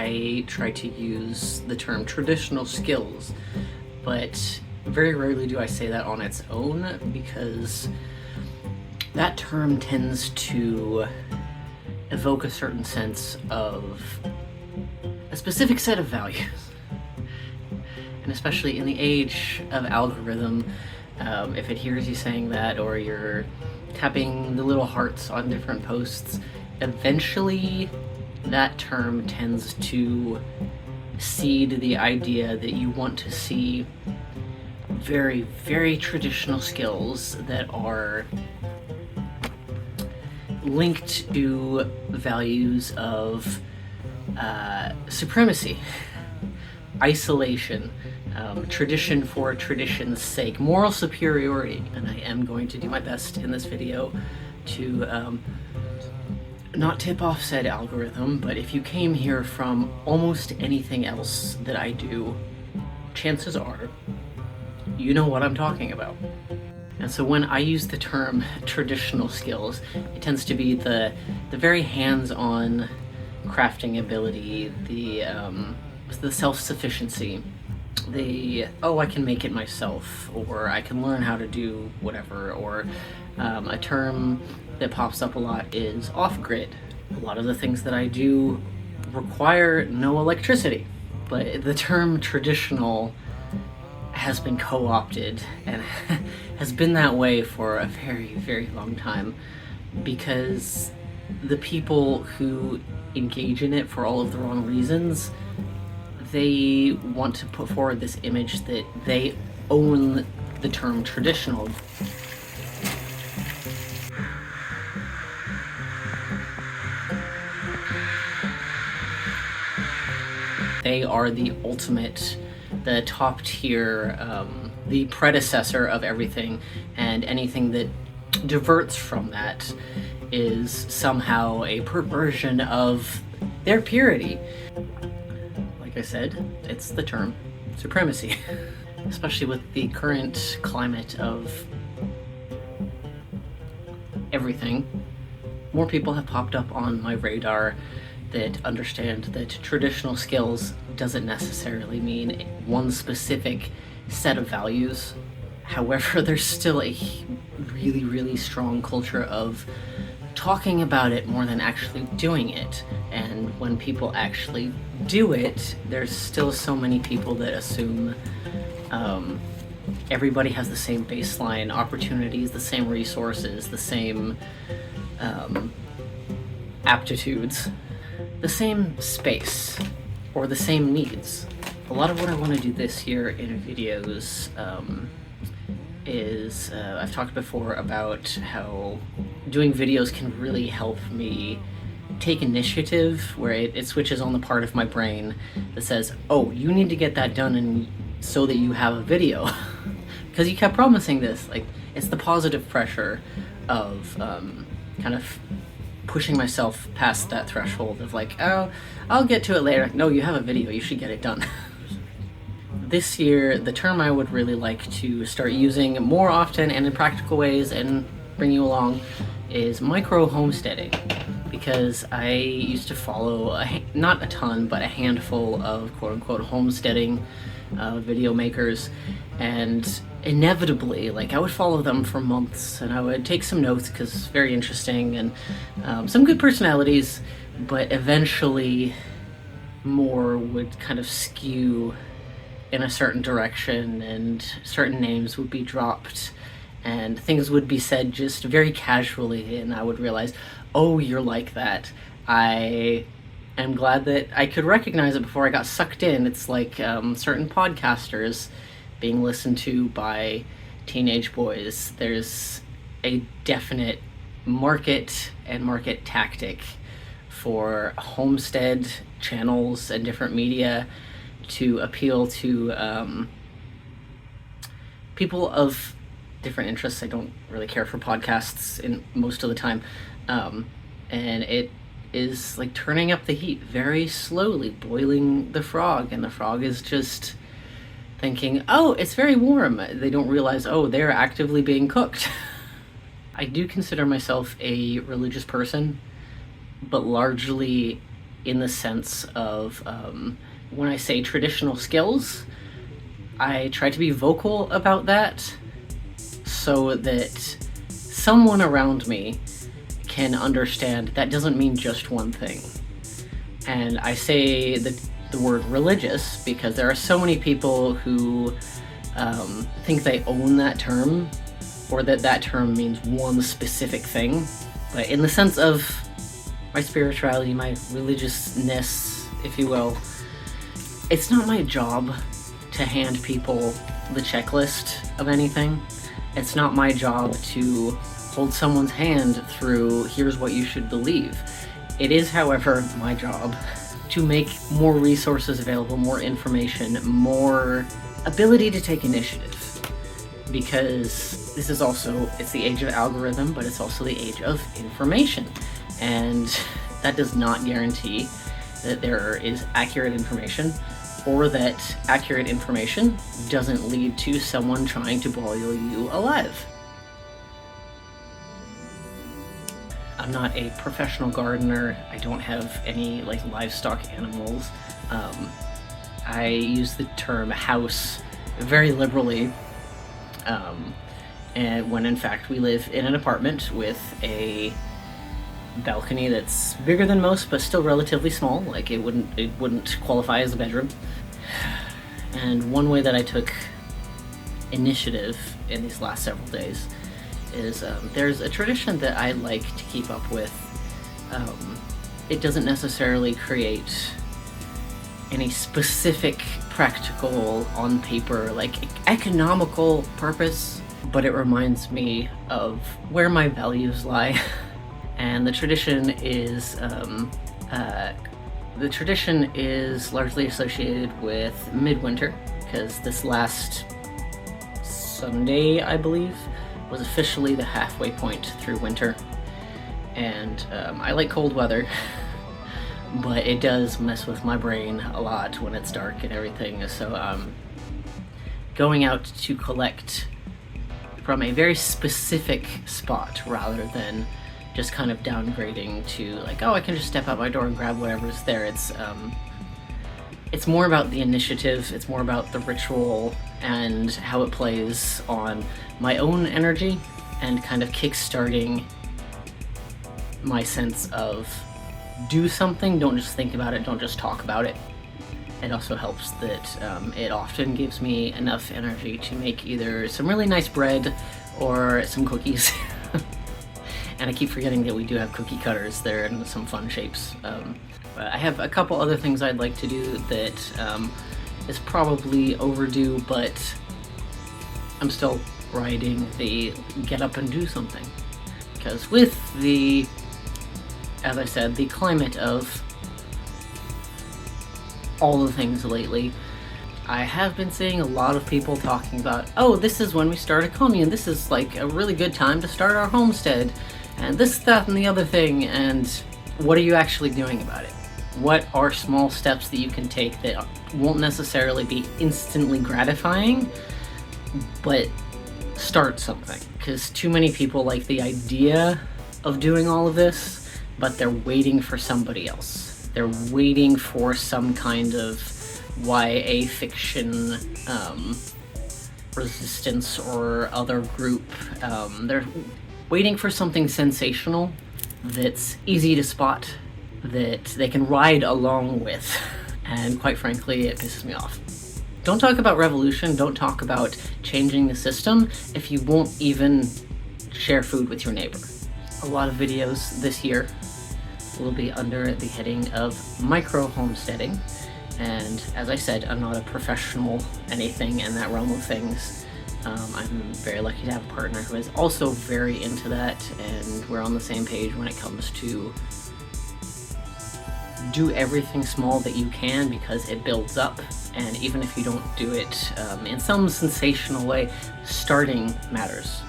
I try to use the term traditional skills, but very rarely do I say that on its own, because that term tends to evoke a certain sense of a specific set of values. And especially in the age of algorithm, if it hears you saying that, or you're tapping the little hearts on different posts, eventually that term tends to seed the idea that you want to see very, very traditional skills that are linked to values of supremacy, isolation, tradition for tradition's sake, moral superiority. And I am going to do my best in this video to not tip off said algorithm, but if you came here from almost anything else that I do, chances are you know what I'm talking about. And so when I use the term traditional skills, it tends to be the very hands-on crafting ability, the self-sufficiency, I can make it myself, or I can learn how to do whatever, or a term that pops up a lot is off-grid. A lot of the things that I do require no electricity, but the term traditional has been co-opted and has been that way for a very, very long time, because the people who engage in it for all of the wrong reasons, they want to put forward this image that they own the term traditional. They are the ultimate, the top tier, the predecessor of everything, and anything that diverts from that is somehow a perversion of their purity. Like I said, it's the term supremacy. Especially with the current climate of everything, more people have popped up on my radar that understand that traditional skills doesn't necessarily mean one specific set of values. However, there's still a really, really strong culture of talking about it more than actually doing it. And when people actually do it, there's still so many people that assume everybody has the same baseline opportunities, the same resources, the same aptitudes, the same space, or the same needs. A lot of what I want to do this year in videos is, I've talked before about how doing videos can really help me take initiative, where it switches on the part of my brain that says, oh, you need to get that done and so that you have a video. Because you kept promising this. Like, it's the positive pressure of kind of pushing myself past that threshold of like, oh, I'll get to it later. No, you have a video, you should get it done. This year, the term I would really like to start using more often and in practical ways and bring you along is micro homesteading, because I used to follow, not a ton, but a handful of quote-unquote homesteading video makers, and inevitably, like, I would follow them for months and I would take some notes because it's very interesting and some good personalities, but eventually more would kind of skew in a certain direction and certain names would be dropped and things would be said just very casually, and I would realize, oh, you're like that. I am glad that I could recognize it before I got sucked in. It's like certain podcasters being listened to by teenage boys. There's a definite market and market tactic for homestead channels and different media to appeal to people of different interests. I don't really care for podcasts in most of the time, and it is like turning up the heat very slowly, boiling the frog, and the frog is just thinking, oh, it's very warm. They don't realize, oh, they're actively being cooked. I do consider myself a religious person, but largely in the sense of when I say traditional skills, I try to be vocal about that so that someone around me can understand that doesn't mean just one thing. And I say the word religious because there are so many people who think they own that term, or that term means one specific thing. But in the sense of my spirituality, my religiousness, if you will, it's not my job to hand people the checklist of anything. It's not my job to hold someone's hand through here's what you should believe. It is, however, my job to make more resources available, more information, more ability to take initiative. Because this is also, it's the age of algorithm, but it's also the age of information. And that does not guarantee that there is accurate information, or that accurate information doesn't lead to someone trying to boil you alive. I'm not a professional gardener. I don't have any livestock animals. I use the term house very liberally, and when in fact we live in an apartment with a balcony that's bigger than most but still relatively small. Like it wouldn't qualify as a bedroom. And one way that I took initiative in these last several days is there's a tradition that I like to keep up with. It doesn't necessarily create any specific practical, on paper, economical purpose, but it reminds me of where my values lie. And the tradition is largely associated with Midwinter, because this last Sunday, I believe, was officially the halfway point through winter. And I like cold weather, but it does mess with my brain a lot when it's dark and everything. So going out to collect from a very specific spot rather than just kind of downgrading to I can just step out my door and grab whatever's there. It's more about the initiative, it's more about the ritual and how it plays on my own energy and kind of kickstarting my sense of do something, don't just think about it, don't just talk about it. It also helps that it often gives me enough energy to make either some really nice bread or some cookies. And I keep forgetting that we do have cookie cutters. They're in some fun shapes. But I have a couple other things I'd like to do that is probably overdue, but I'm still riding the get up and do something. Because with the, as I said, the climate of all the things lately, I have been seeing a lot of people talking about, oh, this is when we start a commune, this is a really good time to start our homestead, and this, that, and the other thing, and what are you actually doing about it? What are small steps that you can take that won't necessarily be instantly gratifying, but start something? Because too many people like the idea of doing all of this, but they're waiting for somebody else. They're waiting for some kind of YA fiction resistance or other group. They're waiting for something sensational that's easy to spot, that they can ride along with. And quite frankly, it pisses me off. Don't talk about revolution, don't talk about changing the system if you won't even share food with your neighbor. A lot of videos this year will be under the heading of micro homesteading. And as I said, I'm not a professional anything in that realm of things. I'm very lucky to have a partner who is also very into that, and we're on the same page when it comes to do everything small that you can, because it builds up. And even if you don't do it in some sensational way, starting matters.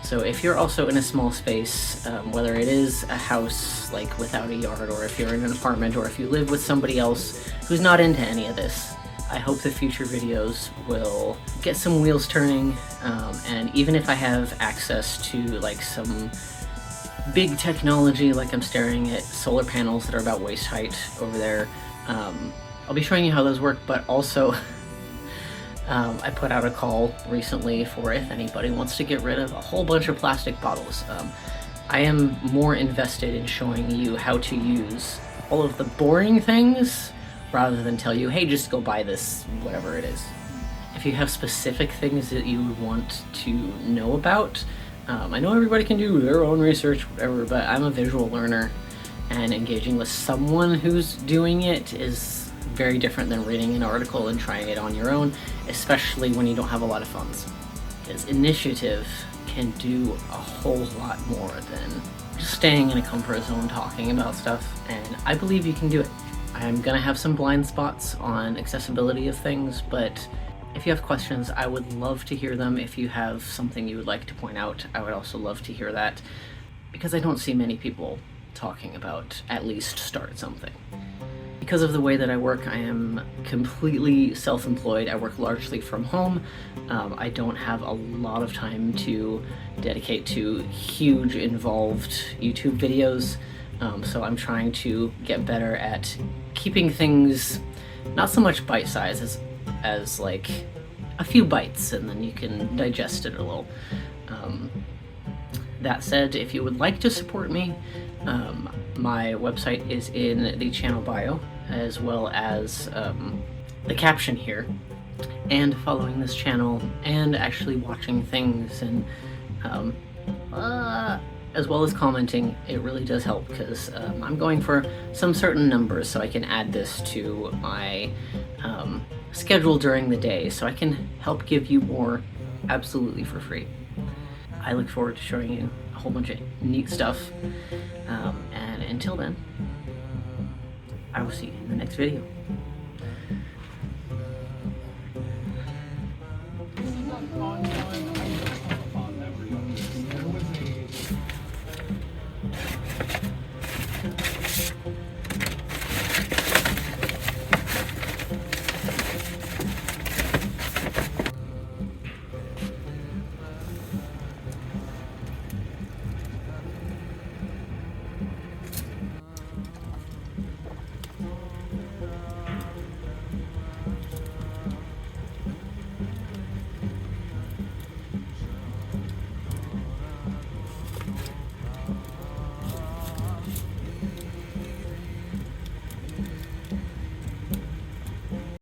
So if you're also in a small space, whether it is a house without a yard, or if you're in an apartment, or if you live with somebody else who's not into any of this, I hope the future videos will get some wheels turning, and even if I have access to some big technology, like I'm staring at solar panels that are about waist height over there. I'll be showing you how those work, but also I put out a call recently for if anybody wants to get rid of a whole bunch of plastic bottles. I am more invested in showing you how to use all of the boring things rather than tell you, hey, just go buy this, whatever it is. If you have specific things that you want to know about, I know everybody can do their own research, whatever, but I'm a visual learner, and engaging with someone who's doing it is very different than reading an article and trying it on your own, especially when you don't have a lot of funds. Because initiative can do a whole lot more than just staying in a comfort zone talking about stuff, and I believe you can do it. I'm gonna have some blind spots on accessibility of things, but if you have questions, I would love to hear them. If you have something you would like to point out, I would also love to hear that, because I don't see many people talking about at least start something. Because of the way that I work, I am completely self-employed. I work largely from home. I don't have a lot of time to dedicate to huge involved YouTube videos, so I'm trying to get better at keeping things not so much bite-sized as like a few bites, and then you can digest it a little. That said, if you would like to support me, my website is in the channel bio, as well as the caption here, and following this channel, and actually watching things, and as well as commenting. It really does help, because I'm going for some certain numbers so I can add this to my schedule during the day, so I can help give you more absolutely for free. I look forward to showing you a whole bunch of neat stuff, and until then, I will see you in the next video. Not fun,